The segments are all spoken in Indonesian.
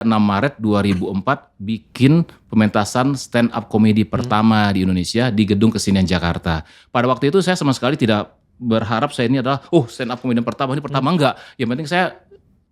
6 Maret 2004 bikin pementasan stand up komedi pertama di Indonesia di Gedung Kesenian Jakarta. Pada waktu itu saya sama sekali tidak berharap saya ini adalah stand up komedi pertama. Ini pertama enggak. Yang penting saya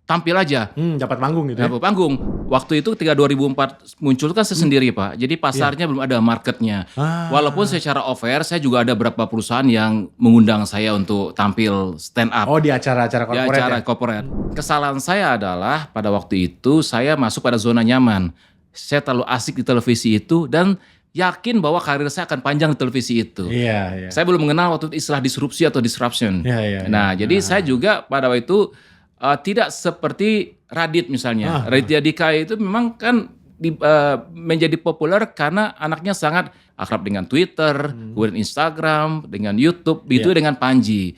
tampil aja. Dapat panggung gitu ya? Dapat panggung. Waktu itu ketika 2004 muncul kan saya sendiri Pak. Jadi pasarnya belum ada marketnya. Walaupun secara off-air saya juga ada beberapa perusahaan yang mengundang saya untuk tampil stand up. Oh, di acara-acara Di korporat acara ya? korporat. Kesalahan saya adalah pada waktu itu saya masuk pada zona nyaman. Saya terlalu asik di televisi itu dan yakin bahwa karir saya akan panjang di televisi itu. Iya. Saya belum mengenal waktu itu istilah disrupsi atau disruption. Iya. Nah, jadi saya juga pada waktu itu tidak seperti Radit misalnya. Raditya Dika itu memang kan menjadi populer karena anaknya sangat akrab dengan Twitter, kemudian Instagram, dengan YouTube, begitu dengan Panji.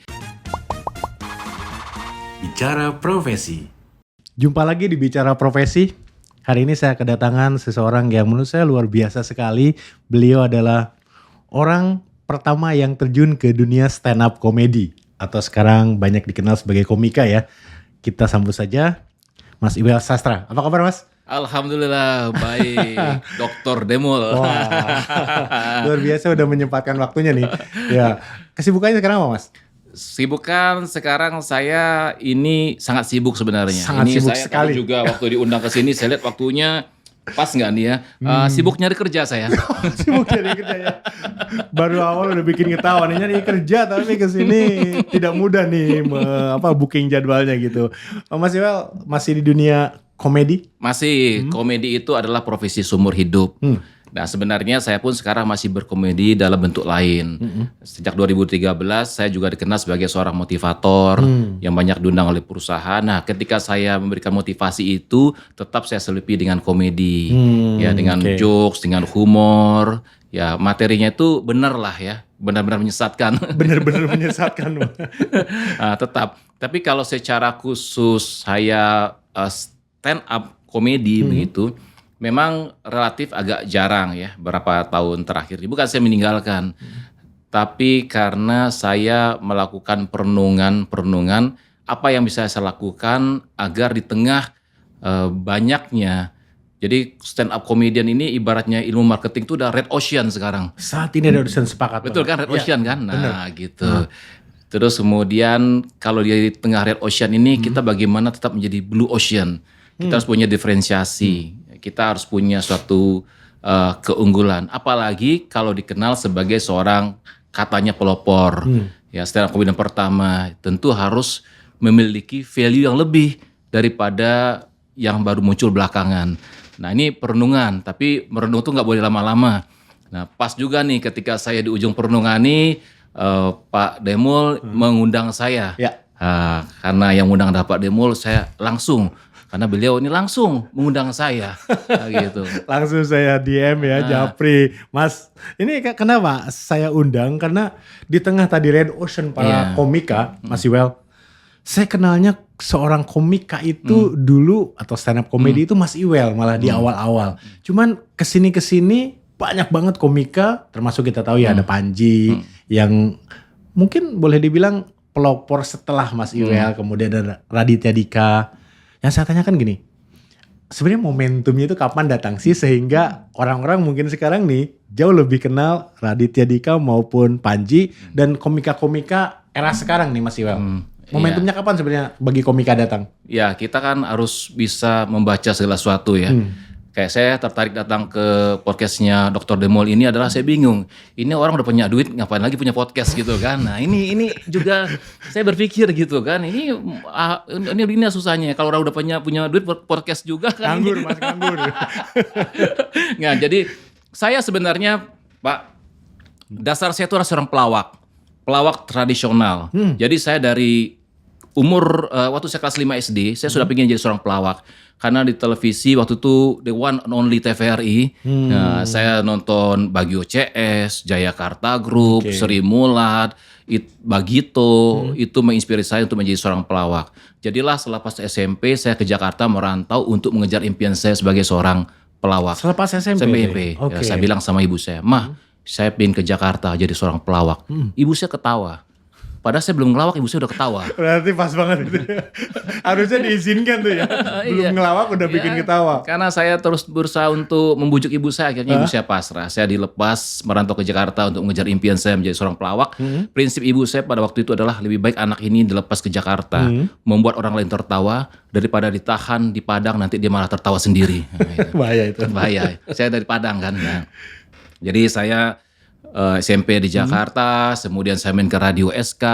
Bicara Profesi. Jumpa lagi di Bicara Profesi. Hari ini saya kedatangan seseorang yang menurut saya luar biasa sekali. Beliau adalah orang pertama yang terjun ke dunia stand up komedi. Atau sekarang banyak dikenal sebagai komika ya. Kita sambut saja Mas Iwel Sastra. Apa kabar Mas? Alhamdulillah baik, Dr. Demol. Wah, luar biasa udah menyempatkan waktunya nih. Ya, kesibukannya sekarang apa Mas? Sibukan sekarang saya ini sangat sibuk sebenarnya. Sangat ini sibuk saya sekali. juga waktu diundang ke sini saya lihat waktunya pas nggak nih ya. Sibuk nyari kerja saya. Sibuk nyari kerja ya. Baru awal udah bikin ketawa nih, nyari kerja tapi kesini tidak mudah nih booking jadwalnya gitu. Mas Iwel masih di dunia komedi? Masih, komedi itu adalah profesi seumur hidup. Nah sebenarnya saya pun sekarang masih berkomedi dalam bentuk lain. Sejak 2013 saya juga dikenal sebagai seorang motivator yang banyak diundang oleh perusahaan. Nah ketika saya memberikan motivasi itu tetap saya selipi dengan komedi. Ya dengan jokes, dengan humor. Ya materinya itu benar lah ya. Benar-benar menyesatkan. Benar-benar menyesatkan. Nah, tetap. Tapi kalau secara khusus saya stand up komedi begitu. Memang relatif agak jarang ya beberapa tahun terakhir. Bukan saya meninggalkan, tapi karena saya melakukan perenungan apa yang bisa saya lakukan agar di tengah banyaknya. Jadi stand up comedian ini ibaratnya ilmu marketing itu udah red ocean sekarang. Saat ini ada dosen sepakat. Betul kan red ocean kan? Nah gitu. Terus kemudian kalau di tengah red ocean ini kita bagaimana tetap menjadi blue ocean. Kita harus punya diferensiasi. Kita harus punya suatu keunggulan. Apalagi kalau dikenal sebagai seorang katanya pelopor. Ya, stand up comedian pertama tentu harus memiliki value yang lebih daripada yang baru muncul belakangan. Nah ini perenungan, tapi merenung tuh nggak boleh lama-lama. Nah pas juga nih ketika saya di ujung perenungan nih Pak Demol mengundang saya. Ya. Karena yang mengundang ada Pak Demol saya langsung. Karena beliau ini langsung mengundang saya, gitu. Langsung saya DM ya, Japri. Mas, ini kenapa saya undang? Karena di tengah tadi red ocean para komika, Mas Iwel, saya kenalnya seorang komika itu dulu, atau stand up comedy itu Mas Iwel malah di awal-awal. Cuman kesini banyak banget komika, termasuk kita tahu ya ada Panji, yang mungkin boleh dibilang pelopor setelah Mas Iwel, kemudian ada Raditya Dika. Yang saya tanyakan gini, sebenarnya momentumnya itu kapan datang sih sehingga orang-orang mungkin sekarang nih jauh lebih kenal Raditya Dika maupun Panji dan komika-komika era sekarang nih Mas Iwel. Momentumnya kapan sebenarnya bagi komika datang? Ya kita kan harus bisa membaca segala sesuatu ya. Kayak saya tertarik datang ke podcastnya Dr. Demol ini adalah saya bingung. Ini orang udah punya duit ngapain lagi punya podcast gitu kan. Nah ini juga saya berpikir gitu kan. Ini susahnya. Kalau orang udah punya duit podcast juga kan. Nganggur Mas, nganggur. Nah jadi saya sebenarnya Pak, dasar saya itu adalah seorang pelawak tradisional. Jadi saya dari umur waktu saya kelas 5 SD, saya sudah pengen jadi seorang pelawak. Karena di televisi waktu itu the one and only TVRI, nah, saya nonton Bagio CS, Jayakarta Group, Sri Mulat, Bagito, itu menginspirasi saya untuk menjadi seorang pelawak. Jadilah selepas SMP saya ke Jakarta merantau untuk mengejar impian saya sebagai seorang pelawak. Selepas SMP? Ya, saya bilang sama ibu saya, "Mah, saya pengen ke Jakarta jadi seorang pelawak." Ibu saya ketawa. Padahal saya belum ngelawak, ibu saya udah ketawa. Berarti pas banget itu. Harusnya diizinkan tuh ya. Belum Iya. ngelawak udah bikin ketawa. Karena saya terus berusaha untuk membujuk ibu saya, akhirnya ibu saya pasrah. Saya dilepas merantau ke Jakarta untuk mengejar impian saya menjadi seorang pelawak. Prinsip ibu saya pada waktu itu adalah lebih baik anak ini dilepas ke Jakarta, membuat orang lain tertawa daripada ditahan di Padang nanti dia malah tertawa sendiri. Nah, itu. Bahaya itu. Bahaya. Saya dari Padang kan. Nah. Jadi saya SMP di Jakarta, kemudian saya main ke Radio SK,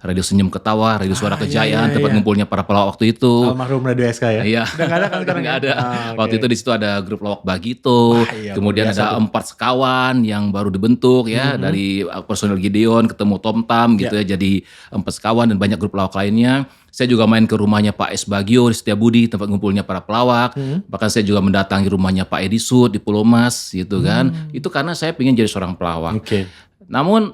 Radio Senyum Ketawa, Radio Suara Kejayaan, tempat ngumpulnya para pelawak waktu itu. Almarhum Radio SK ya. Iya. Udah nggak ada kan sekarang? Nggak ada. Okay. Waktu itu di situ ada grup lawak Bagito, iya, kemudian ada 4 sekawan yang baru dibentuk ya dari personil Gideon ketemu Tom Tam gitu ya, jadi 4 sekawan dan banyak grup lawak lainnya. Saya juga main ke rumahnya Pak S. Bagio di Setiabudi, tempat ngumpulnya para pelawak. Bahkan saya juga mendatangi rumahnya Pak Edi Sud di Pulau Mas gitu kan. Itu karena saya pengen jadi seorang pelawak. Oke. Namun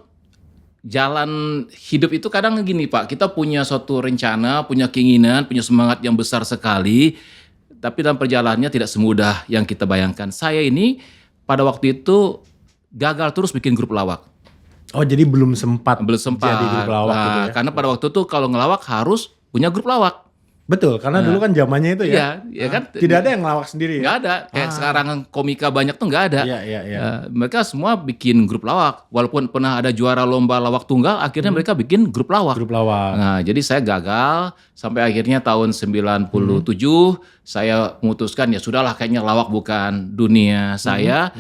jalan hidup itu kadang gini Pak, kita punya suatu rencana, punya keinginan, punya semangat yang besar sekali, tapi dalam perjalanannya tidak semudah yang kita bayangkan. Saya ini pada waktu itu gagal terus bikin grup lawak. Oh jadi belum sempat jadi grup lawak Nah, gitu ya. karena pada waktu itu kalau ngelawak harus punya grup lawak. Betul, karena dulu kan zamannya itu ya. Iya, kan? Tidak ada yang ngelawak sendiri ya. Nggak ada, kayak sekarang komika banyak tuh nggak ada. Iya. Mereka semua bikin grup lawak. Walaupun pernah ada juara lomba lawak tunggal, akhirnya mereka bikin grup lawak. Grup lawak. Nah, jadi saya gagal sampai akhirnya tahun 97 saya memutuskan ya sudahlah kayaknya lawak bukan dunia saya.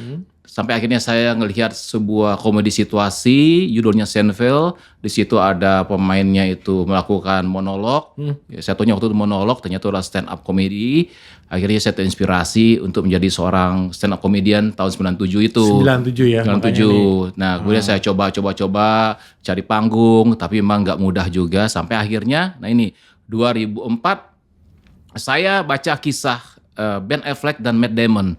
Sampai akhirnya saya ngelihat sebuah komedi situasi, judulnya Seinfeld. Di situ ada pemainnya itu melakukan monolog. Ya, saya tanya waktu itu monolog, ternyata itu adalah stand up comedy. Akhirnya saya terinspirasi untuk menjadi seorang stand up comedian tahun 97 itu. 97 ya. 97. Nah, kemudian saya coba cari panggung, tapi memang nggak mudah juga. Sampai akhirnya, nah ini 2004 saya baca kisah Ben Affleck dan Matt Damon.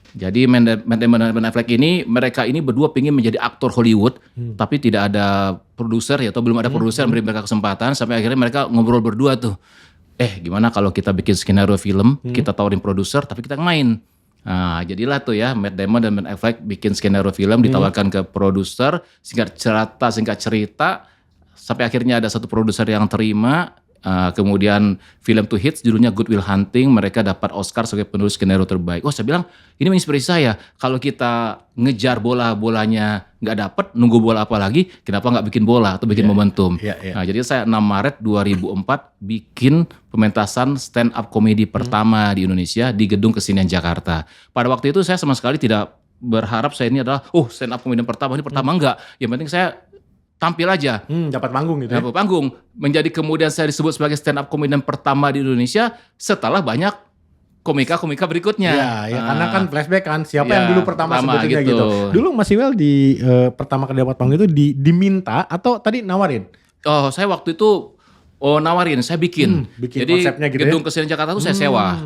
Jadi Matt Damon dan Ben Affleck ini, mereka ini berdua pengen menjadi aktor Hollywood, tapi tidak ada produser ya, atau belum ada produser yang beri mereka kesempatan. Sampai akhirnya mereka ngobrol berdua tuh, gimana kalau kita bikin skenario film, kita tawarin produser, tapi kita main. Nah, jadilah tuh ya Matt Damon dan Ben Affleck bikin skenario film, ditawarkan ke produser, singkat cerita, sampai akhirnya ada satu produser yang terima. Kemudian film tuh hits, judulnya Good Will Hunting, mereka dapat Oscar sebagai penulis skenario terbaik. Oh, saya bilang ini menginspirasi saya. Kalau kita ngejar bolanya nggak dapet, nunggu bola apa lagi? Kenapa nggak bikin bola atau bikin momentum? Nah, jadi saya 6 Maret 2004 bikin pementasan stand up comedy pertama di Indonesia di Gedung Kesenian Jakarta. Pada waktu itu saya sama sekali tidak berharap saya ini adalah stand up comedy pertama. Ini pertama enggak. Yang penting saya tampil aja. Dapat panggung gitu ya. Dapat panggung. Menjadi kemudian saya disebut sebagai stand up comedian pertama di Indonesia setelah banyak komika-komika berikutnya. Ya, karena kan flashback kan siapa yang dulu pertama sebetulnya gitu. Dulu Mas Iwel di pertama kali dapat panggung itu diminta atau tadi nawarin? Oh, saya waktu itu nawarin, saya bikin. Jadi konsepnya gitu Gedung Kesenian Jakarta itu saya sewa.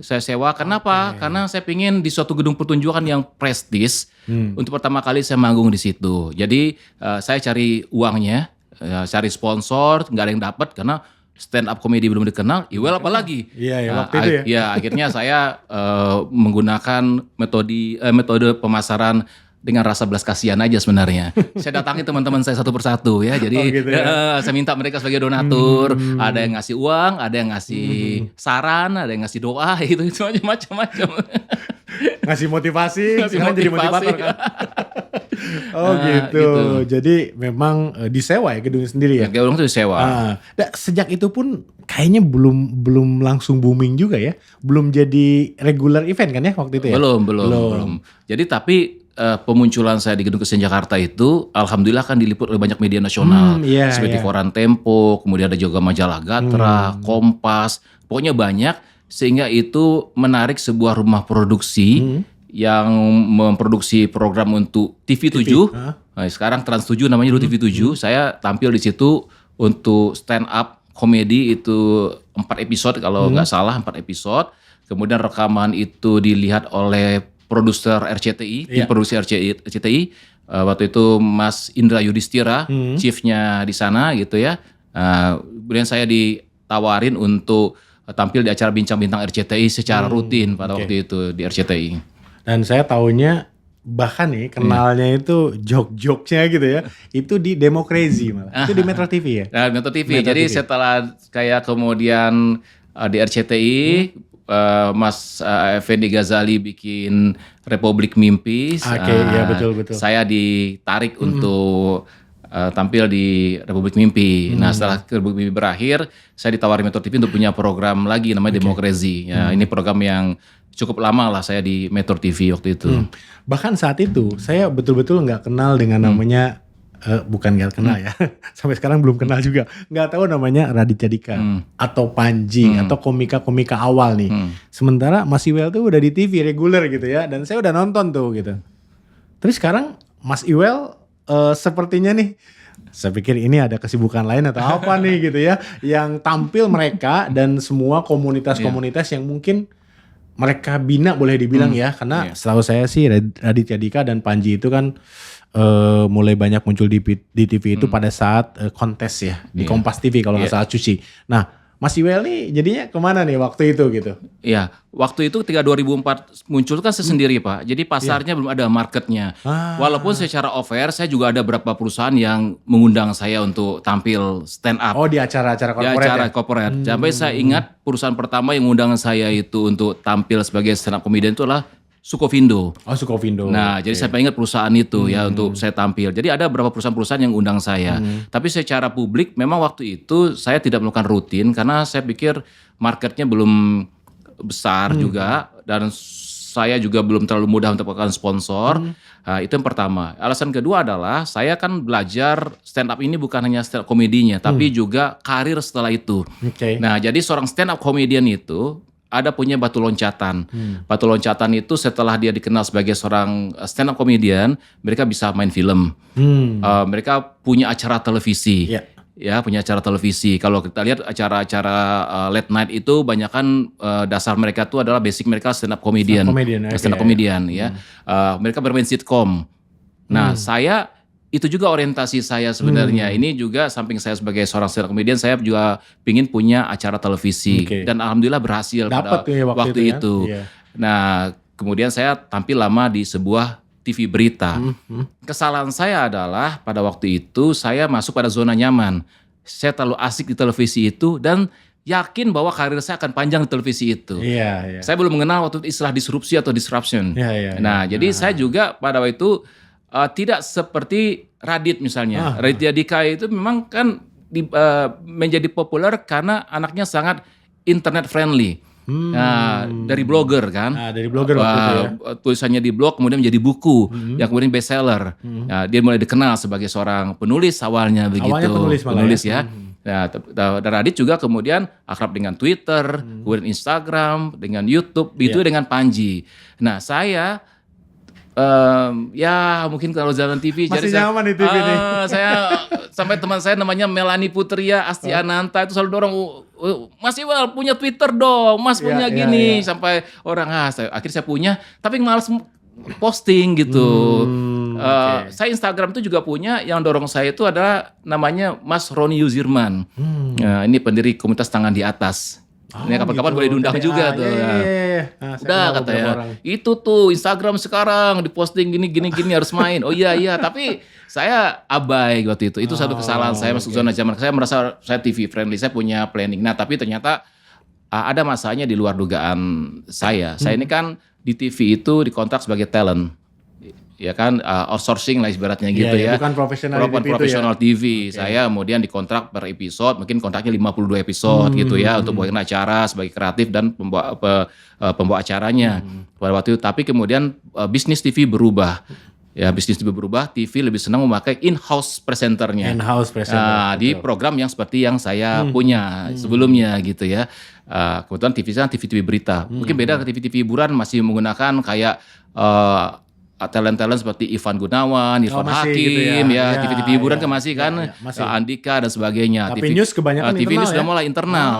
Saya sewa, kenapa? Karena saya pingin di suatu gedung pertunjukan yang prestis. Untuk pertama kali saya manggung di situ. Jadi saya cari uangnya, cari sponsor, nggak ada yang dapat karena stand up comedy belum dikenal. Iwel apalagi? Iya, waktu itu ya. Ya, akhirnya saya menggunakan metode pemasaran dengan rasa belas kasihan aja sebenarnya. Saya datangi teman-teman saya satu persatu ya. Jadi gitu ya. saya minta mereka sebagai donatur. Ada yang ngasih uang, ada yang ngasih saran, ada yang ngasih doa, itu macam-macam. Ngasih motivasi, sekarang jadi motivator kan. Gitu. Jadi memang disewa ya gedungnya sendiri ya. Gedung itu disewa. Sejak itu pun kayaknya belum langsung booming juga ya. Belum jadi regular event kan ya waktu itu ya? Belum. Jadi tapi pemunculan saya di Gedung Kesenian Jakarta itu alhamdulillah kan diliput oleh banyak media nasional seperti Koran Tempo, kemudian ada juga majalah Gatra, Kompas, pokoknya banyak, sehingga itu menarik sebuah rumah produksi yang memproduksi program untuk TV7. Nah, sekarang Trans 7 namanya dulu TV7. Saya tampil di situ untuk stand up komedi itu 4 episode kalau nggak salah, 4 episode. Kemudian rekaman itu dilihat oleh produser RCTI, tim produksi RCTI. Waktu itu Mas Indra Yudhistira, chiefnya di sana gitu ya. Kemudian saya ditawarin untuk tampil di acara Bincang Bintang RCTI secara rutin pada waktu itu di RCTI. Dan saya tahunya bahkan nih kenalnya itu jok-joknya gitu ya. Itu di Democrazy malah. Itu di Metro TV ya. Nah, Metro TV. Metro Jadi TV. setelah kayak kemudian di RCTI, Mas Effendi Ghazali bikin Republik Mimpi. Oke, ya betul. Saya ditarik untuk tampil di Republik Mimpi. Nah, setelah Republik Mimpi berakhir, saya ditawari Metro TV untuk punya program lagi namanya Democrazy. Ya, ini program yang cukup lama lah saya di Metro TV waktu itu. Bahkan saat itu saya betul-betul nggak kenal dengan namanya, bukan nggak kenal ya, sampai sekarang belum kenal juga. Nggak tahu namanya Raditya Dika atau Panji atau komika-komika awal nih. Sementara Mas Iwel tuh udah di TV reguler gitu ya, dan saya udah nonton tuh gitu. Tapi sekarang Mas Iwel sepertinya nih, saya pikir ini ada kesibukan lain atau apa nih gitu ya, yang tampil mereka dan semua komunitas-komunitas yang mungkin mereka bina boleh dibilang ya, karena setahu saya sih Raditya Dika dan Panji itu kan mulai banyak muncul di TV itu pada saat kontes ya, di Kompas TV kalau nggak salah Cuci. Nah, Mas Iwel nih jadinya kemana nih waktu itu gitu? Iya, waktu itu ketika 2004 muncul kan saya sendiri Pak, jadi pasarnya belum ada marketnya. Walaupun secara off-air saya juga ada beberapa perusahaan yang mengundang saya untuk tampil stand up. Oh, di acara-acara Di korporat acara ya? corporate. Sampai saya ingat perusahaan pertama yang mengundang saya itu untuk tampil sebagai stand up comedian itu adalah Sukovindo. Oh, Sukovindo. Nah, jadi saya ingat perusahaan itu ya untuk saya tampil. Jadi ada beberapa perusahaan-perusahaan yang undang saya. Tapi secara publik memang waktu itu saya tidak melakukan rutin karena saya pikir marketnya belum besar juga dan saya juga belum terlalu mudah untuk mendapatkan sponsor. Nah, itu yang pertama. Alasan kedua adalah saya kan belajar stand up ini bukan hanya stand up komedinya, tapi juga karir setelah itu. Oke. Nah, jadi seorang stand up comedian itu ada punya batu loncatan. Batu loncatan itu setelah dia dikenal sebagai seorang stand up comedian, mereka bisa main film. Mereka punya acara televisi. Iya. Ya, punya acara televisi. Kalau kita lihat acara-acara late night itu banyakan dasar mereka tuh adalah basic mereka stand up comedian. Stand up comedian ya. Mereka bermain sitkom. Nah, saya itu juga orientasi saya sebenarnya. Ini juga samping saya sebagai seorang stand up comedian, saya juga pingin punya acara televisi. Dan alhamdulillah berhasil pada Dapet ya waktu itu. Iya. Nah, kemudian saya tampil lama di sebuah TV berita. Kesalahan saya adalah pada waktu itu saya masuk pada zona nyaman. Saya terlalu asik di televisi itu dan yakin bahwa karir saya akan panjang di televisi itu. Iya. Saya belum mengenal waktu itu istilah disrupsi atau disruption. Iya. Nah, jadi saya juga pada waktu itu tidak seperti Radit misalnya. Raditya Dika itu memang kan menjadi populer karena anaknya sangat internet friendly. Nah, dari blogger kan. Nah, dari blogger waktu itu ya. Tulisannya di blog kemudian menjadi buku yang kemudian bestseller. Nah, dia mulai dikenal sebagai seorang penulis awalnya begitu. Awalnya penulis ya. Nah, dan Radit juga kemudian akrab dengan Twitter, kemudian Instagram, dengan YouTube, itu dengan Panji. Nah, saya ya mungkin kalau jalan TV Masih jadi nyaman di TV nih. saya sampai teman saya namanya Melani Putria Asti Ananta itu selalu dorong, Mas Iwal punya Twitter dong, Mas punya gini. Sampai orang akhirnya saya punya tapi malas posting gitu. Saya Instagram itu juga punya, yang dorong saya itu adalah namanya Mas Roni Yuzirman. Nah, ini pendiri komunitas tangan di atas. Ini kapan-kapan boleh diundang juga tuh. Nah, udah katanya, itu tuh Instagram sekarang diposting gini harus main. Oh iya, tapi saya abai waktu itu. Itu satu kesalahan saya masuk zona zaman. Saya merasa saya TV friendly, saya punya planning. Nah, tapi ternyata ada masanya di luar dugaan saya. Saya ini kan di TV itu dikontrak sebagai talent. Ya kan, outsourcing lah ibaratnya gitu ya. Bukan profesional TV. Saya kemudian dikontrak per episode, mungkin kontraknya 52 episode gitu ya, untuk buat acara sebagai kreatif dan pembawa acaranya pada waktu itu. Tapi kemudian bisnis TV berubah. Ya, bisnis TV berubah, TV lebih senang memakai in-house presenternya. Nah, di program yang seperti yang saya punya sebelumnya gitu ya. Kebetulan TV saya TV berita. Mungkin beda ke TV hiburan, masih menggunakan kayak talent-talent seperti Ivan Gunawan, Irfan Hakim, gitu ya. TV hiburan kan masih kan, Andika dan sebagainya. Tapi news kebanyakan TV internal news sudah ya? mulai internal.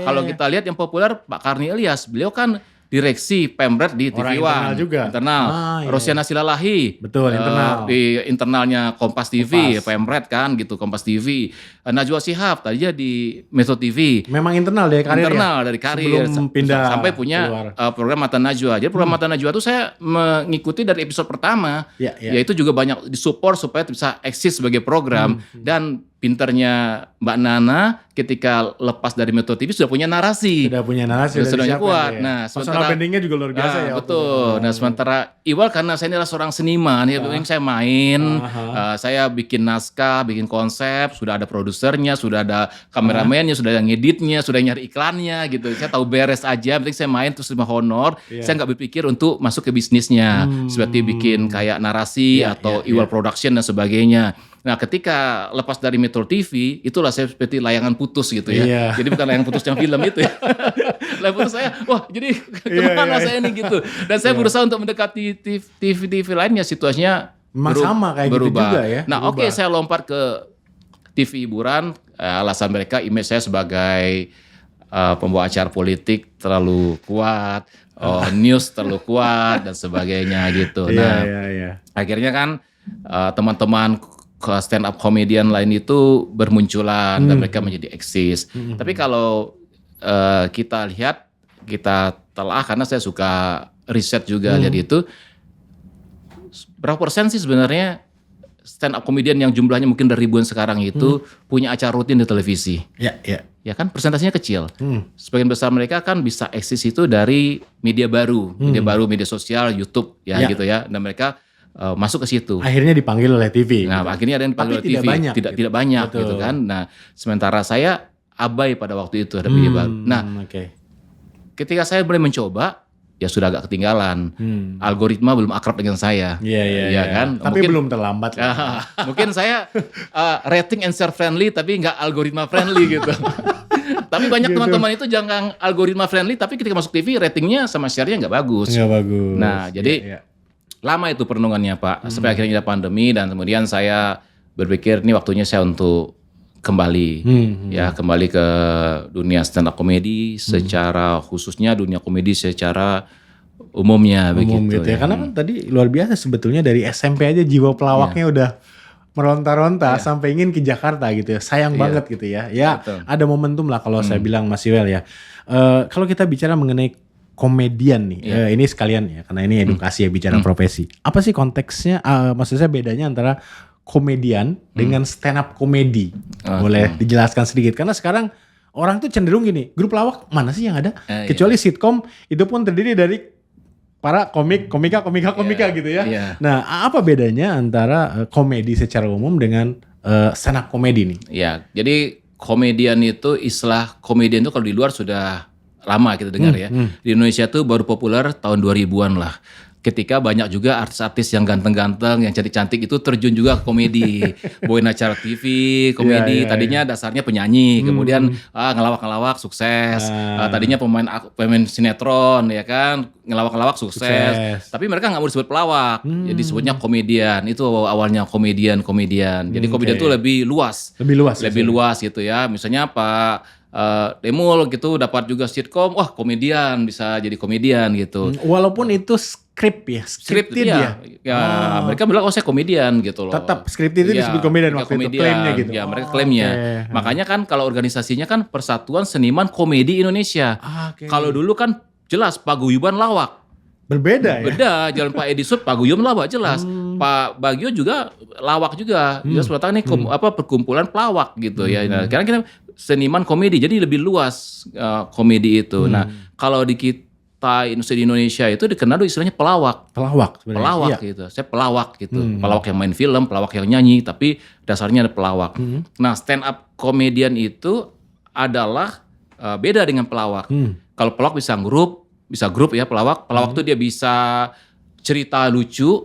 Kalau kita lihat yang populer Pak Karni Ilyas, beliau kan direksi Pemret di Orang TV internal One. juga? Internal. Iya. Rosiana Silalahi. Betul, internal. Di internalnya Kompas TV, Kompas. Pemret kan gitu, Kompas TV. Najwa Shihab tadinya di Metro TV. Memang internal dari karir Internal ya? dari karir Sebelum pindah sampai punya keluar. program Mata Najwa. Jadi program Mata Najwa itu saya mengikuti dari episode pertama. Ya. Yaitu juga banyak disupport supaya bisa eksis sebagai program. Dan pinternya Mbak Nana ketika lepas dari Metro TV sudah punya narasi. Sudah punya narasi, Sudah disiapkan kuat. ya. Nah, Personal sementara brandingnya juga luar biasa ya. betul. Nah, sementara Iwal karena saya ini adalah seorang seniman, ya yang saya main, saya bikin naskah, bikin konsep, sudah ada produsernya, sudah ada kameramennya, sudah ada ngeditnya, sudah nyari iklannya gitu. Saya tahu beres aja, penting saya main terus terima honor. Saya nggak berpikir untuk masuk ke bisnisnya, seperti bikin kayak narasi atau Iwal Production dan sebagainya. Nah, ketika lepas dari Metro TV, itulah saya seperti layangan putus gitu ya. Iya. Jadi bukan layangan putus yang film itu ya. Layangan putus saya, wah jadi kemana saya ini gitu. Dan saya berusaha untuk mendekati TV lainnya, situasinya Memang sama kayak gitu berubah. juga ya. Nah, oke, saya lompat ke TV hiburan. Alasan mereka image saya sebagai pembawa acara politik terlalu kuat, news terlalu kuat dan sebagainya gitu. Nah, akhirnya kan teman-teman stand up comedian lain itu bermunculan dan mereka menjadi eksis. Tapi kalau kita lihat, kita telah, karena saya suka riset juga lihat itu, berapa persen sih sebenarnya stand up comedian yang jumlahnya mungkin dari ribuan sekarang itu punya acara rutin di televisi? Ya kan, persentasenya kecil. Sebagian besar mereka kan bisa eksis itu dari media baru, media sosial, YouTube ya gitu ya, dan mereka masuk ke situ. Akhirnya dipanggil oleh TV. Nah, gitu. akhirnya ada yang dipanggil oleh TV. Tidak banyak gitu kan. Nah, sementara saya abai pada waktu itu ada media baru. Nah, ketika saya mulai mencoba, ya sudah agak ketinggalan. Algoritma belum akrab dengan saya. Iya kan. Tapi mungkin, belum terlambat. Mungkin saya rating and share friendly tapi nggak algoritma friendly gitu. Tapi banyak teman-teman itu jangan algoritma friendly, tapi ketika masuk TV ratingnya sama share-nya nggak bagus. Nggak bagus. Nah, jadi lama itu perenungannya Pak, sampai akhirnya ada pandemi dan kemudian saya berpikir ini waktunya saya untuk kembali, kembali ke dunia stand up comedy secara khususnya dunia komedi secara umumnya begitu ya. Karena kan tadi luar biasa sebetulnya dari SMP aja jiwa pelawaknya udah meronta-ronta sampai ingin ke Jakarta gitu ya. Sayang banget gitu ya. Ya betul. Ada momentum lah kalau saya bilang Mas Iwel ya. Kalau kita bicara mengenai komedian nih, ini sekalian ya, karena ini edukasi ya bicara profesi. Apa sih konteksnya? Maksud saya bedanya antara komedian dengan stand up komedi. Boleh dijelaskan sedikit? Karena sekarang orang tuh cenderung gini, grup lawak mana sih yang ada? Kecuali sitkom itu pun terdiri dari para komika gitu ya. Nah, apa bedanya antara komedi secara umum dengan stand up komedi nih? Ya, jadi komedian itu istilah komedian itu kalau di luar sudah lama kita dengar ya. Di Indonesia tuh baru populer tahun 2000-an lah. Ketika banyak juga artis-artis yang ganteng-ganteng, yang cantik-cantik itu terjun juga ke komedi. Bawain acara TV, komedi. Tadinya dasarnya penyanyi, kemudian ngelawak-ngelawak sukses. Tadinya pemain sinetron ya kan, ngelawak-ngelawak sukses. Tapi mereka nggak mau disebut pelawak, jadi disebutnya komedian. Itu awalnya komedian. Jadi komedian itu lebih luas. Lebih luas gitu ya. Misalnya Pak Demul gitu dapat juga sitkom, wah komedian, bisa jadi komedian gitu. Walaupun itu scripted ya. Mereka bilang saya komedian gitu loh. Tetap scripted itu disebut komedian waktu itu klaimnya gitu. Ya, mereka klaimnya. Makanya kan kalau organisasinya kan Persatuan Seniman Komedi Indonesia. Kalau dulu kan jelas paguyuban lawak. Berbeda ya? Beda, Jalan Pak Edi Sud paguyuban lawak jelas. Pak Bagio juga lawak juga. Jelas nih perkumpulan pelawak gitu ya. Nah, karena kita seniman komedi jadi lebih luas komedi itu. Nah, kalau di kita di Indonesia itu dikenal istilahnya pelawak gitu. Saya pelawak gitu. Pelawak yang main film, pelawak yang nyanyi, tapi dasarnya ada pelawak. Nah, stand up komedian itu adalah beda dengan pelawak. Kalau pelawak bisa grup ya pelawak tuh dia bisa cerita lucu,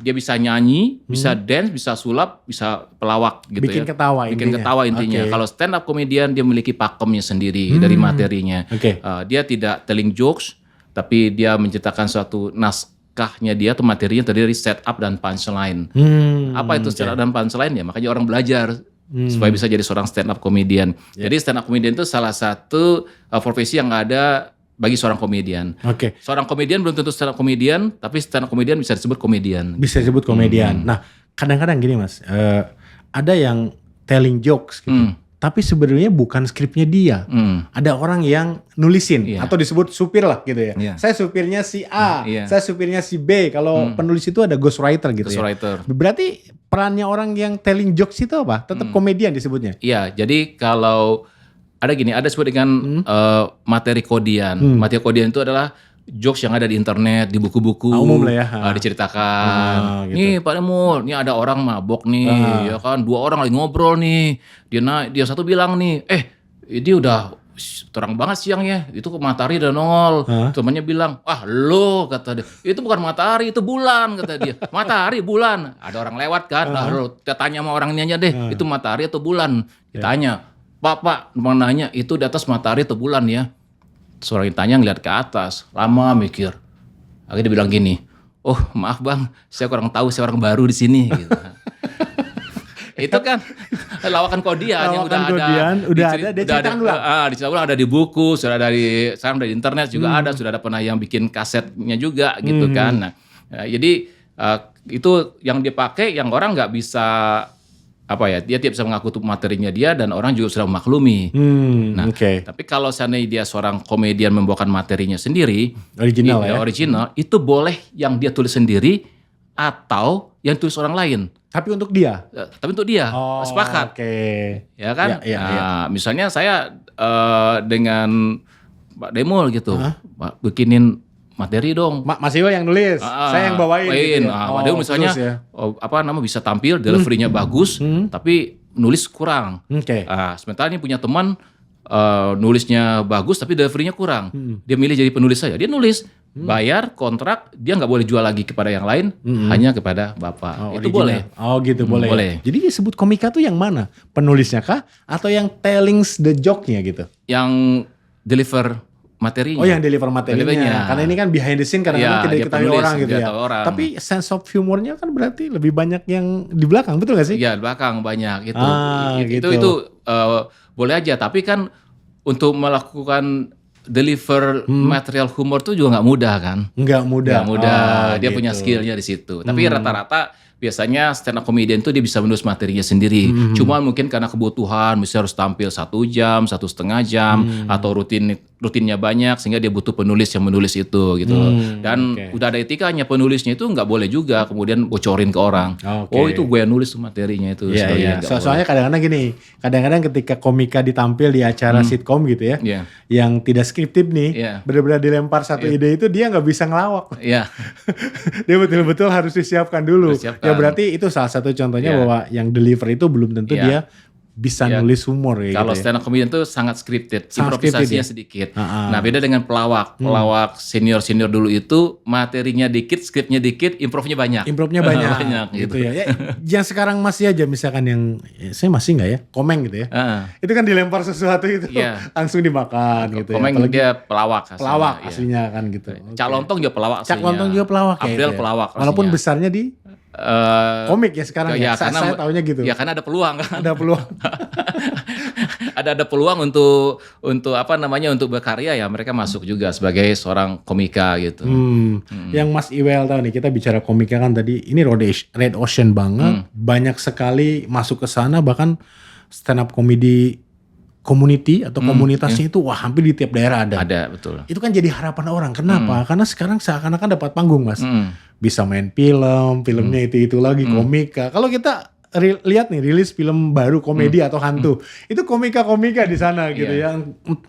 dia bisa nyanyi, bisa dance, bisa sulap, bisa pelawak gitu. Bikin ketawa intinya. Kalau stand up comedian dia memiliki pakemnya sendiri dari materinya. Dia tidak telling jokes, tapi dia menceritakan suatu naskahnya dia atau materinya terdiri dari setup dan punchline. Apa itu setup dan punchline ya? Makanya orang belajar supaya bisa jadi seorang stand up comedian. Jadi stand up comedian itu salah satu profesi yang ada bagi seorang komedian. Oke. Seorang komedian belum tentu stand up komedian, tapi stand up komedian bisa disebut komedian. Bisa disebut komedian. Nah, kadang-kadang gini Mas, ada yang telling jokes gitu. Tapi sebenarnya bukan skripnya dia. Ada orang yang nulisin atau disebut supir lah gitu ya. Saya supirnya si A, saya supirnya si B. Kalau penulis itu ada ghostwriter gitu Ghostwriter. ya. Berarti perannya orang yang telling jokes itu apa? Tetap komedian disebutnya. Iya, jadi kalau ada gini, ada disebut dengan materi kodian. Materi kodian itu adalah jokes yang ada di internet, di buku-buku, umum lah ya. Diceritakan. Gitu. Nih Pak Demul, nih ada orang mabok nih, ya kan, 2 orang lagi ngobrol nih. Dia satu bilang nih, ini udah terang banget siangnya, itu matahari udah nongol. Temannya bilang, lo kata dia, itu bukan matahari, itu bulan kata dia. Matahari, bulan. Ada orang lewat kan, lalu kita tanya sama orang ini aja deh, itu matahari atau bulan? Ditanya, Pak, mau nanya, itu di atas matahari atau bulan ya? Seorang yang tanya ngeliat ke atas, lama mikir. Akhirnya dia bilang gini, oh maaf bang, saya kurang tahu, saya orang baru di sini. Gitu. Itu kan lawakan kodian yang udah ada. Diceritakan ulang ada di buku, sudah ada sekarang dari internet juga ada, sudah ada pernah yang bikin kasetnya juga gitu kan. Nah, jadi itu yang dipakai, yang orang nggak bisa dia tidak bisa mengaku materinya dia dan orang juga sudah memaklumi. Tapi kalau seandainya dia seorang komedian membawakan materinya sendiri, original, itu boleh yang dia tulis sendiri atau yang tulis orang lain. Tapi untuk dia? Sepakat. Ya kan? Misalnya saya dengan Pak Demul gitu, Pak bikinin materi dong. Mas Iwa yang nulis, saya yang bawain. Gitu ya? Pak Demul misalnya bisa tampil, delivery-nya bagus, tapi nulis kurang. Sementara ini punya teman nulisnya bagus tapi delivery-nya kurang. Dia milih jadi penulis saja. Dia nulis, bayar kontrak, dia nggak boleh jual lagi kepada yang lain, hanya kepada Bapak. Itu boleh. Oh gitu, boleh. Jadi disebut komika tuh yang mana? Penulisnya kah? Atau yang telling the joke-nya gitu? Yang deliver materinya. Oh yang deliver materinya. Karena ini kan behind the scene kadang-kadang tidak diketahui orang gitu ya. Tapi sense of humornya kan berarti lebih banyak yang di belakang, betul gak sih? Iya, di belakang banyak itu. Itu boleh aja, tapi kan untuk melakukan deliver material humor tuh juga nggak mudah kan? Nggak mudah. Dia punya skillnya di situ. Tapi rata-rata biasanya stand up comedian itu dia bisa menulis materinya sendiri. Cuma mungkin karena kebutuhan, misalnya harus tampil 1 jam, 1,5 jam, atau rutinnya banyak sehingga dia butuh penulis yang menulis itu gitu. Dan udah ada etikanya, penulisnya itu nggak boleh juga kemudian bocorin ke orang. Oh itu gue yang nulis materinya itu. Soalnya kadang-kadang gini, kadang-kadang ketika komika ditampil di acara sitkom gitu ya, yang tidak skriptif nih, benar-benar dilempar satu ide itu dia nggak bisa ngelawak. Dia betul-betul harus disiapkan dulu. Ya berarti itu salah satu contohnya bahwa yang deliver itu belum tentu dia bisa nulis humor ya. Kalau gitu stand up comedian itu sangat scripted, improvisasinya sedikit. Nah beda dengan pelawak. Pelawak senior dulu itu materinya dikit, skripnya dikit, improvnya banyak. Improvnya banyak gitu ya. Yang sekarang masih aja misalkan yang saya masih nggak ya, Komeng gitu ya. Itu kan dilempar sesuatu itu langsung dimakan gitu. Komeng ya. dia pelawak aslinya. Pelawak aslinya kan gitu. Cak Lontong juga pelawak aslinya. Cak Lontong juga pelawak ya. Abdel pelawak aslinya. Walaupun besarnya di komik ya sekarang ya. Saya taunya gitu. Ya karena ada peluang kan. Ada peluang. ada peluang untuk untuk berkarya ya, mereka masuk juga sebagai seorang komika gitu. Yang Mas Iwel tahu nih, kita bicara komika kan tadi, ini Red Ocean banget, banyak sekali masuk ke sana, bahkan stand up comedy community atau komunitasnya itu hampir di tiap daerah ada. Ada, betul. Itu kan jadi harapan orang. Kenapa? Karena sekarang seakan-akan dapat panggung, Mas. Bisa main filmnya itu lagi komika. Kalau kita lihat nih rilis film baru komedi atau hantu, itu komika di sana gitu ya.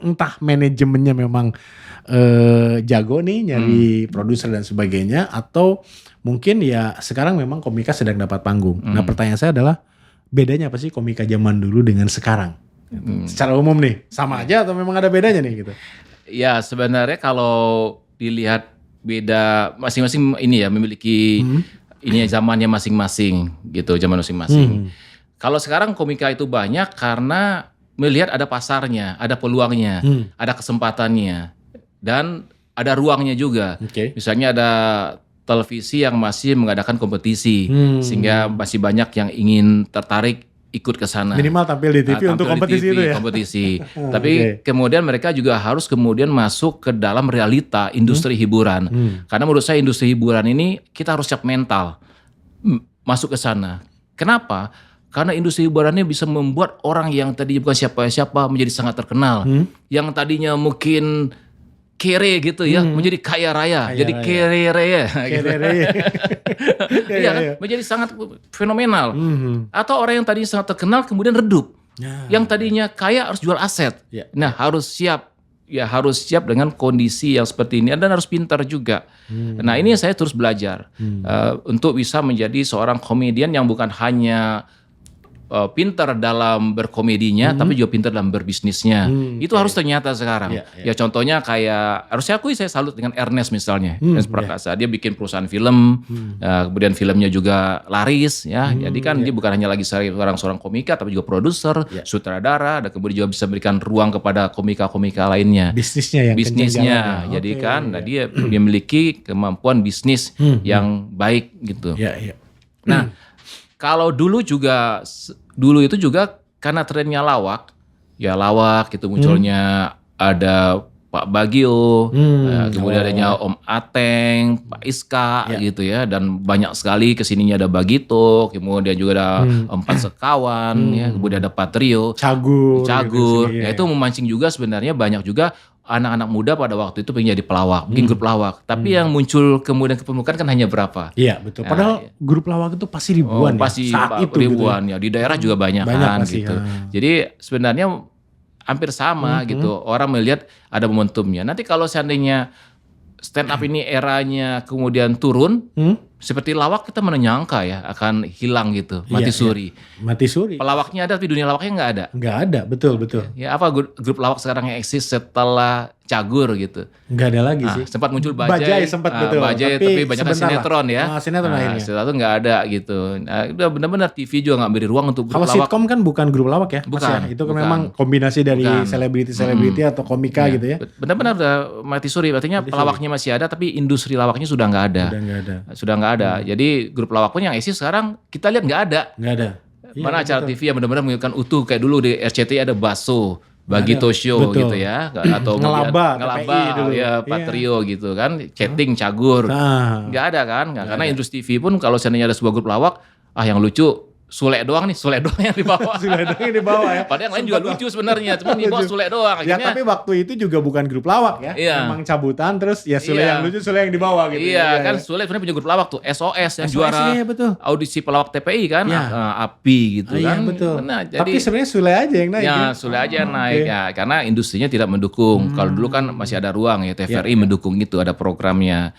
Entah manajemennya memang jago nih nyari produser dan sebagainya, atau mungkin ya sekarang memang komika sedang dapat panggung. Nah pertanyaan saya adalah, bedanya apa sih komika zaman dulu dengan sekarang? Secara umum nih, sama aja atau memang ada bedanya nih gitu? Ya sebenarnya kalau dilihat beda, masing-masing ini ya memiliki ini zamannya masing-masing gitu, zaman masing-masing. Kalau sekarang komika itu banyak karena melihat ada pasarnya, ada peluangnya, ada kesempatannya, dan ada ruangnya juga. Misalnya ada televisi yang masih mengadakan kompetisi, sehingga masih banyak yang ingin tertarik ikut ke sana. Minimal tampil di TV untuk tampil di kompetisi TV, itu ya. kompetisi. Tapi kemudian mereka juga harus kemudian masuk ke dalam realita industri hiburan. Karena menurut saya industri hiburan ini kita harus siap mental masuk ke sana. Kenapa? Karena industri hiburan ini bisa membuat orang yang tadinya bukan siapa-siapa menjadi sangat terkenal. Yang tadinya mungkin kere gitu ya, menjadi kaya raya, jadi kere raya. Iya kan, menjadi sangat fenomenal. Atau orang yang tadinya sangat terkenal kemudian redup. Yang tadinya kaya harus jual aset. Nah, harus siap. Ya harus siap dengan kondisi yang seperti ini dan harus pintar juga. Nah, ini saya terus belajar untuk bisa menjadi seorang komedian yang bukan hanya pintar dalam berkomedinya, tapi juga pintar dalam berbisnisnya. Itu harus ternyata sekarang. Ya contohnya kayak, harus saya akui saya salut dengan Ernest misalnya, Ernest Prakasa. Dia bikin perusahaan film, kemudian filmnya juga laris. Ya, jadi kan dia bukan hanya lagi seorang komika, tapi juga produser, sutradara, dan kemudian juga bisa berikan ruang kepada komika-komika lainnya. Bisnisnya yang bisnisnya, jadi kan, dia memiliki kemampuan bisnis yang baik gitu. Nah. Kalau dulu itu juga karena trennya lawak itu munculnya ada Pak Bagio, kemudian adanya Om Ateng, Pak Iska gitu ya, dan banyak sekali kesininya ada Bagito, kemudian juga ada Empat Sekawan, ya, kemudian ada Patrio, Cagur, gitu, ya itu memancing juga sebenarnya banyak juga anak-anak muda pada waktu itu pengen jadi pelawak, bikin grup pelawak. Tapi yang muncul kemudian ke permukaan kan hanya berapa? Iya betul. Padahal grup pelawak itu pasti ribuan. Pasti saat itu ribuan gitu. Ya. Di daerah juga banyak kan pasti, gitu. Jadi sebenarnya hampir sama gitu. Orang melihat ada momentumnya. Nanti kalau seandainya stand up ini eranya kemudian turun, seperti lawak kita mana nyangka ya akan hilang gitu, mati suri. Mati suri. Pelawaknya ada tapi dunia lawaknya nggak ada. Nggak ada, betul. Ya apa grup lawak sekarang yang eksis setelah Cagur gitu? Nggak ada lagi sih. Sempat muncul Bajai sempat betul. Bajai tapi banyak sinetron ya. Sinetron akhirnya. Setelah itu nggak ada gitu. Nah, udah benar-benar TV juga nggak beri ruang untuk grup lawak. Kalau sitkom kan bukan grup lawak ya? Bukan. Itu kan memang kombinasi dari selebriti atau komika gitu ya. Benar-benar udah mati suri. Artinya pelawaknya masih ada tapi industri lawaknya sudah nggak ada. Sudah nggak ada. Jadi grup lawak pun yang eksis sekarang kita lihat nggak ada. Nggak ada. Mana acara TV yang benar-benar menunjukkan utuh kayak dulu di RCTI ada Baso, Bagito Show gitu ya, atau Ngelaba dulu ya, Patrio gitu kan, chatting Cagur, nggak ada kan, karena industri TV pun kalau seandainya ada sebuah grup lawak, yang lucu. Sule doang yang dibawa. Sule doang yang dibawa ya. Padahal yang lain juga lucu sebenarnya, cuma dibawa Sule doang. Akhirnya, ya tapi waktu itu juga bukan grup lawak ya. Memang cabutan terus ya Sule yang lucu, Sule yang dibawa gitu. Iya kan Sule sebenarnya punya grup lawak tuh, SOS yang juara audisi pelawak TPI kan, API gitu kan. Betul. Nah, jadi, tapi sebenarnya Sule aja yang naik. Ya Sule aja yang naik ya, karena industrinya tidak mendukung. Kalau dulu kan masih ada ruang ya, TVRI mendukung itu, ada programnya.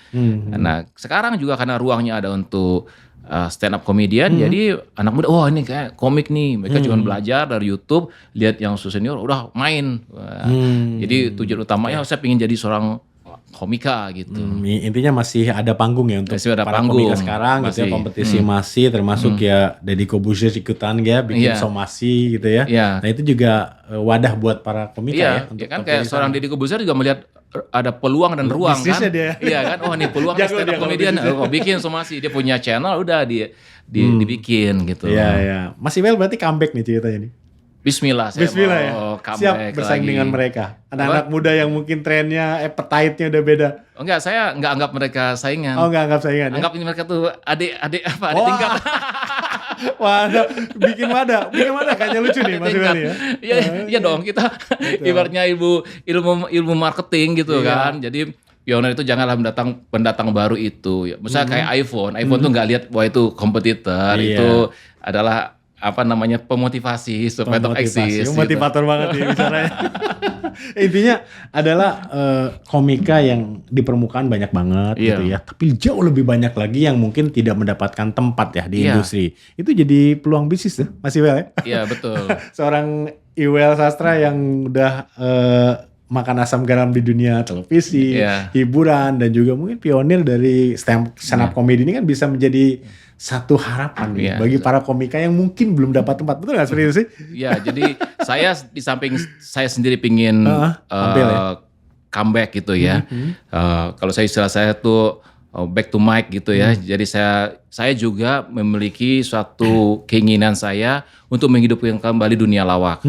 Nah sekarang juga karena ruangnya ada untuk stand up comedian, jadi anak muda, ini kayak komik nih, mereka cuma belajar dari YouTube, lihat yang senior udah main. Jadi tujuan utamanya saya pengen jadi seorang komika gitu. Intinya masih ada panggung ya untuk para komika sekarang gitu ya, kompetisi masih termasuk ya Deddy Corbuzier ikutan ya bikin somasi gitu ya. Nah itu juga wadah buat para komika ya kan kayak seorang Deddy Corbuzier juga melihat ada peluang dan ruang kan. Iya kan? Ini peluang stand up komedian. Bikin somasi, dia punya channel udah dibikin gitu. Iya. Mas Iwel berarti comeback nih ceritanya nih. Bismillah saya mau comeback siap bersaing lagi dengan mereka. Anak-anak muda yang mungkin trennya appetite-nya udah beda. Enggak, saya enggak anggap mereka saingan. Enggak anggap saingan. Anggap ini mereka tuh adik tingkat. Bikin wadah kayaknya lucu nih Mas Iwel ya. Iya dong, kita ibaratnya ilmu marketing gitu kan. Jadi pionir itu janganlah pendatang baru itu. Misalnya kayak iPhone tuh nggak lihat bahwa itu kompetitor, itu adalah pemotivasi supaya tetap eksis. Motivator gitu. Banget ya bicaranya. Intinya adalah komika yang di permukaan banyak banget gitu ya. Tapi jauh lebih banyak lagi yang mungkin tidak mendapatkan tempat ya di industri. Itu jadi peluang bisnis tuh Mas Iwel ya. Iya betul. Seorang Iwel Sastra yang udah makan asam garam di dunia televisi, hiburan, dan juga mungkin pionir dari stand up comedy ini kan bisa menjadi satu harapan nih bagi para komika yang mungkin belum dapat tempat. Betul nggak seperti itu sih? Ya, jadi saya di samping saya sendiri pingin comeback gitu ya. Kalau istilah saya tuh back to mic gitu ya. Jadi saya juga memiliki suatu keinginan saya untuk menghidupkan kembali dunia lawak.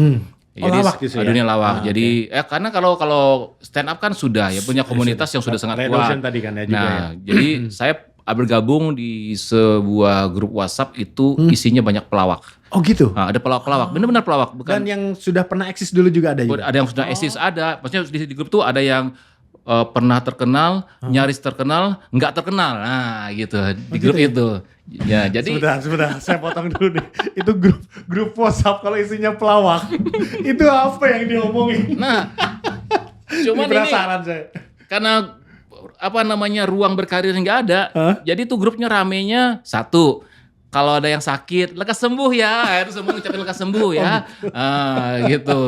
Jadi lawak gitu ya? dunia lawak. Jadi karena kalau stand up kan sudah ya punya komunitas yang sudah sangat Red kuat. Ocean tadi kan ya juga ya. Jadi saya bergabung di sebuah grup WhatsApp itu isinya banyak pelawak. Oh gitu. Nah, ada pelawak-pelawak, benar-benar pelawak, bukan Dan yang sudah pernah eksis dulu juga ada juga. ada yang sudah eksis ada. Maksudnya di grup tuh ada yang pernah terkenal, nyaris terkenal, nggak terkenal. Nah, gitu di grup itu. Ya, jadi Sebentar, saya potong dulu nih. Itu grup WhatsApp kalau isinya pelawak. Itu apa yang diomongin? nah cuman ini Penasaran saya. karena ruang berkarir nggak ada. Jadi tuh grupnya ramenya satu. Kalau ada yang sakit, lekas sembuh ya. Itu semua ngucapin lekas sembuh ya. Gitu.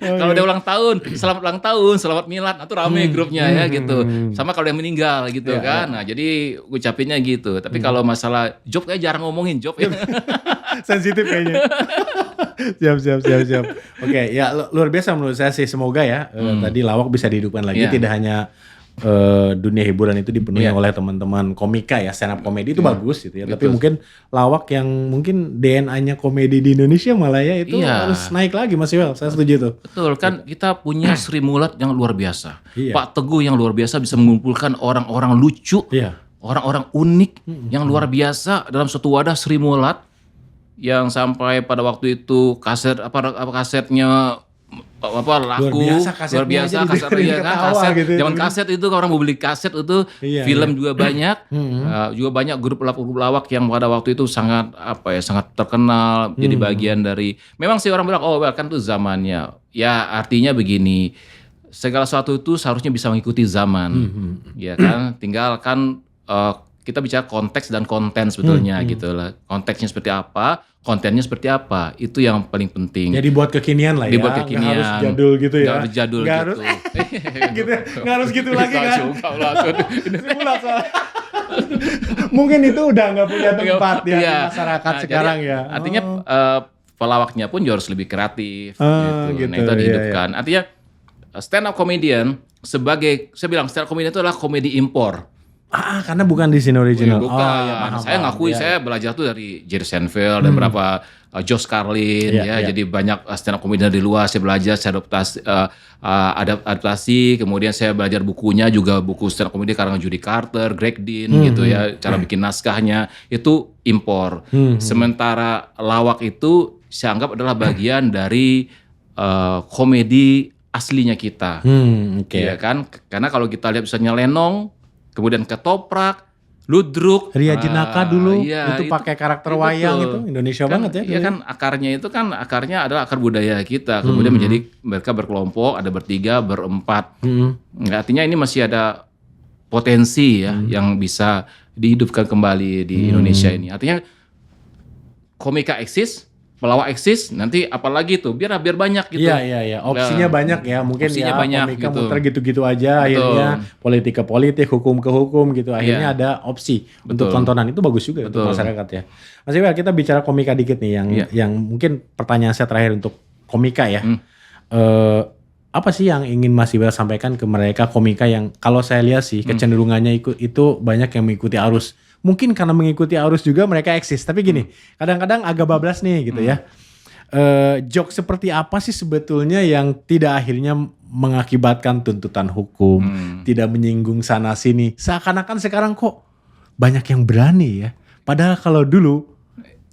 Kalau ada ulang tahun, selamat milad. Itu rame grupnya ya gitu. Sama kalau yang meninggal gitu kan. Nah, jadi ucapinnya gitu. Tapi kalau masalah job kayak jarang ngomongin job ya. Sensitif kayaknya. Siap. Oke, ya luar biasa menurut saya sih. Semoga ya tadi lawak bisa dihidupkan lagi. Tidak hanya dunia hiburan itu dipenuhi oleh teman-teman komika ya, stand up komedi itu bagus gitu ya. Betul. Tapi mungkin lawak yang mungkin DNA-nya komedi di Indonesia malah ya itu harus naik lagi Mas Iwel. Saya setuju tuh. Betul kan, kita punya Sri Mulat yang luar biasa. Iya. Pak Teguh yang luar biasa bisa mengumpulkan orang-orang lucu, orang-orang unik yang luar biasa dalam suatu wadah Sri Mulat yang sampai pada waktu itu kasetnya laku luar biasa kasetnya kan kaset gitu, zaman kaset itu orang mau beli kaset itu film juga banyak juga banyak grup lawak yang pada waktu itu sangat terkenal jadi bagian dari memang sih orang bilang kan itu zamannya ya artinya begini segala sesuatu itu seharusnya bisa mengikuti zaman ya kan tinggal kan kita bicara konteks dan konten sebetulnya gitu lah konteksnya seperti apa kontennya seperti apa itu yang paling penting. Jadi buat kekinian lah ya. Dibuat kekinian. Nggak harus jadul gitu ya. Nggak harus jadul nggak gitu. Gitu. Nggak harus gitu lagi kan. Mungkin itu udah nggak punya tempat ya di masyarakat sekarang jadi, ya. Artinya pelawaknya pun harus lebih kreatif. Gitu. Nah itu dihidupkan. Artinya stand up comedian sebagai saya bilang stand up comedian itu adalah komedi impor. Karena bukan di sini original. Bukan. Saya ngakui saya belajar tuh dari Jerry Seinfeld dan beberapa Josh Carlin jadi banyak stand up comedian di luar saya belajar saya adaptasi kemudian saya belajar bukunya juga buku stand up comedian karangan Judy Carter, Greg Dean gitu ya cara bikin naskahnya itu impor. Sementara lawak itu saya anggap adalah bagian dari komedi aslinya kita. Ya kan? Karena kalau kita lihat misalnya Lenong kemudian Ketoprak, Ludruk, Ria Jenaka dulu itu pakai karakter wayang betul. Itu Indonesia kan, banget ya. Iya kan akarnya adalah akar budaya kita. Kemudian menjadi mereka berkelompok, ada bertiga, berempat. Artinya ini masih ada potensi ya yang bisa dihidupkan kembali di Indonesia ini. Artinya komika eksis, pelawak eksis, nanti apalagi tuh biar banyak gitu. Iya. Opsinya banyak ya. Mungkin opsinya banyak komika gitu. muter gitu-gitu aja. Akhirnya politik ke politik, hukum ke hukum gitu. Akhirnya ada opsi untuk tontonan itu bagus juga untuk masyarakat ya. Mas Iwel, kita bicara komika dikit nih yang mungkin pertanyaan saya terakhir untuk komika ya. Apa sih yang ingin Mas Iwel sampaikan ke mereka komika yang kalau saya lihat sih kecenderungannya itu banyak yang mengikuti arus. Mungkin karena mengikuti arus juga mereka eksis. Tapi gini, kadang-kadang agak bablas nih gitu ya. Joke seperti apa sih sebetulnya yang tidak akhirnya mengakibatkan tuntutan hukum, tidak menyinggung sana sini. Seakan-akan sekarang kok banyak yang berani ya. Padahal kalau dulu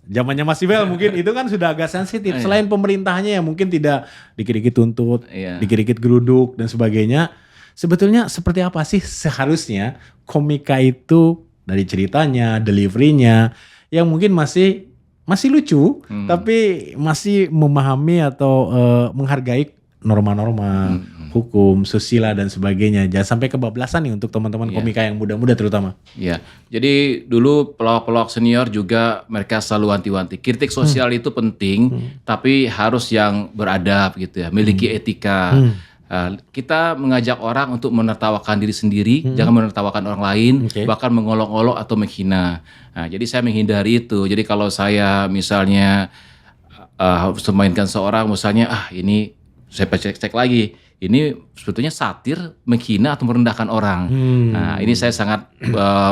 zamannya Mas Iwel mungkin itu kan sudah agak sensitif. Selain pemerintahnya yang mungkin tidak dikit-dikit tuntut, dikit-dikit geruduk dan sebagainya. Sebetulnya seperti apa sih seharusnya komika itu dari ceritanya, deliverynya yang mungkin masih lucu, tapi masih memahami atau menghargai norma-norma hukum, susila dan sebagainya. Jangan sampai kebablasan nih untuk teman-teman komika yang muda-muda terutama. Iya. Jadi dulu pelawak-pelawak senior juga mereka selalu wanti-wanti. Kritik sosial itu penting, tapi harus yang beradab gitu ya, miliki etika. Kita mengajak orang untuk menertawakan diri sendiri, jangan menertawakan orang lain, bahkan mengolok-olok atau menghina. Nah, jadi saya menghindari itu. Jadi kalau saya misalnya harus memainkan seorang, misalnya ini saya cek lagi, ini sebetulnya satir, menghina atau merendahkan orang. Nah, ini saya sangat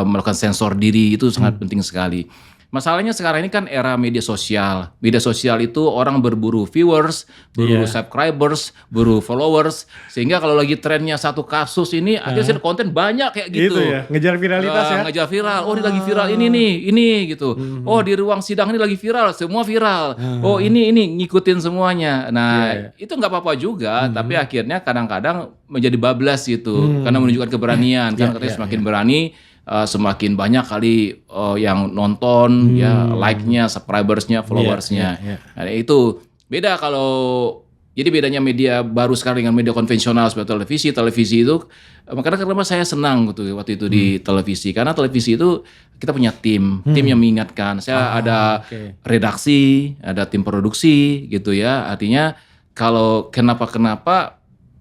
melakukan sensor diri, itu sangat penting sekali. Masalahnya sekarang ini kan era media sosial. Media sosial itu orang berburu viewers, berburu subscribers, berburu followers. Sehingga kalau lagi trennya satu kasus ini, akhirnya konten banyak kayak gitu. Itu ya, ngejar viralitas ya. Ngejar viral. Oh, ini lagi viral ini gitu. Oh, di ruang sidang ini lagi viral, semua viral. Oh, ini ngikutin semuanya. Nah, itu nggak apa-apa juga. Tapi akhirnya kadang-kadang menjadi bablas gitu. Karena menunjukkan keberanian. Kan katanya semakin berani, semakin banyak kali yang nonton, ya like-nya, subscribers-nya, followers-nya. Nah, itu beda kalau jadi bedanya media baru sekarang dengan media konvensional seperti televisi. Televisi itu makanya kenapa saya senang gitu waktu itu di televisi, karena televisi itu kita punya tim yang mengingatkan. Saya ada redaksi, ada tim produksi gitu ya. Artinya kalau kenapa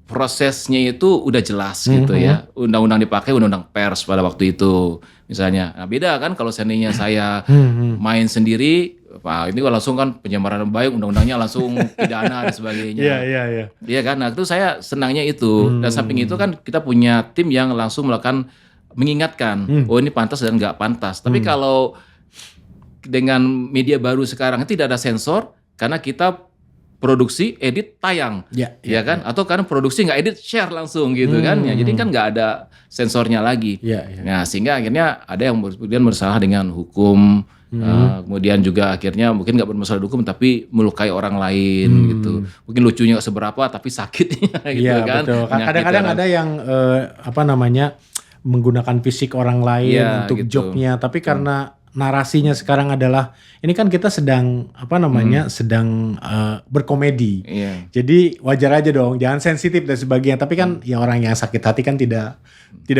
prosesnya itu udah jelas gitu ya. Undang-undang dipakai, undang-undang pers pada waktu itu misalnya. Nah, beda kan kalau seandainya saya main sendiri, Pak, ini langsung kan pencemaran baik, undang-undangnya langsung pidana dan sebagainya. Iya. Iya kan, nah itu saya senangnya itu. Dan samping itu kan kita punya tim yang langsung melakukan mengingatkan, oh ini pantas dan nggak pantas. Tapi kalau dengan media baru sekarang tidak ada sensor, karena kita produksi, edit, tayang, ya kan? Atau karena produksi nggak edit, share langsung gitu kan? Ya, jadi kan nggak ada sensornya lagi. Nah, sehingga akhirnya ada yang kemudian bersalah dengan hukum, kemudian juga akhirnya mungkin nggak bermasalah hukum, tapi melukai orang lain gitu. Mungkin lucunya nggak seberapa, tapi sakitnya gitu kan? Betul. Kadang-kadang ada yang menggunakan fisik orang lain untuk gitu. joke-nya, tapi karena narasinya sekarang adalah ini kan kita sedang sedang berkomedi. Jadi wajar aja dong, jangan sensitif dan sebagainya. Tapi kan ya orang yang sakit hati kan tidak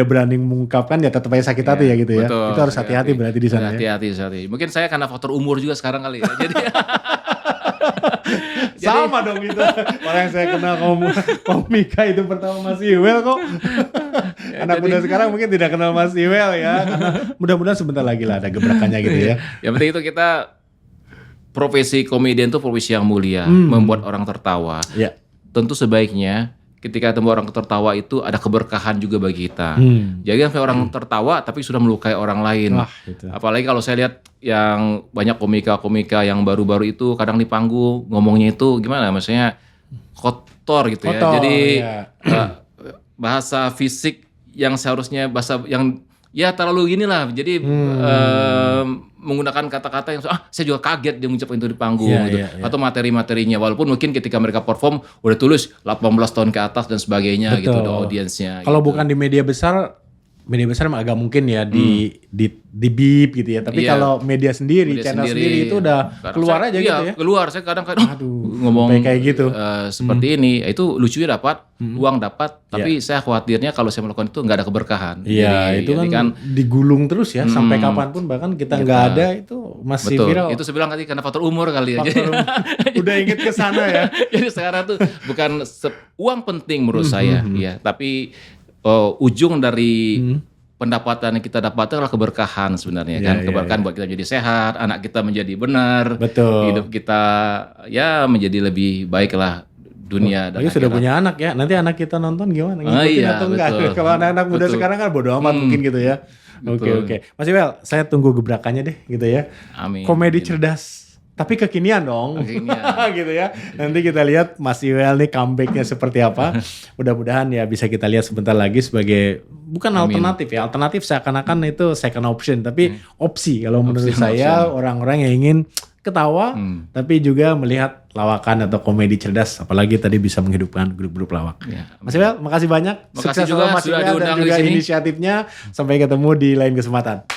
berani mengungkapkan, ya tetap aja sakit hati ya gitu ya. Betul, itu harus hati-hati berarti di sana. Hati-hati. Mungkin saya karena faktor umur juga sekarang kali ya. Jadi sama dong itu. Orang yang saya kenal komika itu pertama Mas Iwel kok. Anak muda sekarang mungkin tidak kenal Mas Iwel ya. Karena mudah-mudahan sebentar lagi lah ada gebrakannya gitu ya. Yang penting itu kita profesi komedian itu profesi yang mulia, membuat orang tertawa. Tentu sebaiknya ketika temu orang tertawa itu ada keberkahan juga bagi kita. Jadi sampai orang tertawa tapi sudah melukai orang lain. Apalagi kalau saya lihat yang banyak komika-komika yang baru-baru itu kadang di panggung ngomongnya itu gimana? Maksudnya kotor gitu ya. Jadi bahasa fisik yang seharusnya bahasa yang ya terlalu ginilah. Jadi menggunakan kata-kata yang saya juga kaget dia mengucapkan itu di panggung gitu. Atau materi-materinya, walaupun mungkin ketika mereka perform udah tulis 18 tahun ke atas dan sebagainya. Betul. Gitu di audiensnya. Kalau gitu. bukan di media besar memang agak mungkin ya di beep gitu ya. Tapi kalau media channel sendiri itu udah keluar aja gitu ya. Keluar. Saya kadang-kadang ngomong kayak gitu. Seperti ini. Itu lucunya dapat, uang dapat, tapi saya khawatirnya kalau saya melakukan itu nggak ada keberkahan. Iya, itu kan digulung terus ya sampai kapanpun, bahkan kita nggak ada itu masih viral. Itu saya bilang tadi karena faktor umur kali ya. Udah inget ke sana ya. Jadi sekarang tuh bukan uang penting menurut saya ya, tapi ujung dari pendapatan yang kita dapatkan adalah keberkahan sebenarnya kan. Keberkahan buat kita menjadi sehat, anak kita menjadi benar, hidup kita ya menjadi lebih baik lah dunia. Dan sudah punya anak ya, nanti anak kita nonton gimana? Ngikutin atau enggak? Kalau anak-anak muda sekarang kan bodo amat mungkin gitu ya. Oke. Mas Iwel, saya tunggu gebrakannya deh gitu ya. Amin. Komedi cerdas. Tapi kekinian dong, gitu ya. Nanti kita lihat Mas Iwel nih comebacknya seperti apa. Mudah-mudahan ya bisa kita lihat sebentar lagi sebagai bukan alternatif ya. Alternatif seakan-akan itu second option, tapi opsi kalau menurut saya orang-orang yang ingin ketawa, tapi juga melihat lawakan atau komedi cerdas. Apalagi tadi bisa menghidupkan grup-grup lawak. Mas Iwel, makasih banyak. Makasih sukses juga Mas sudah Iwel dan diundang juga di sini. inisiatifnya. Sampai ketemu di lain kesempatan.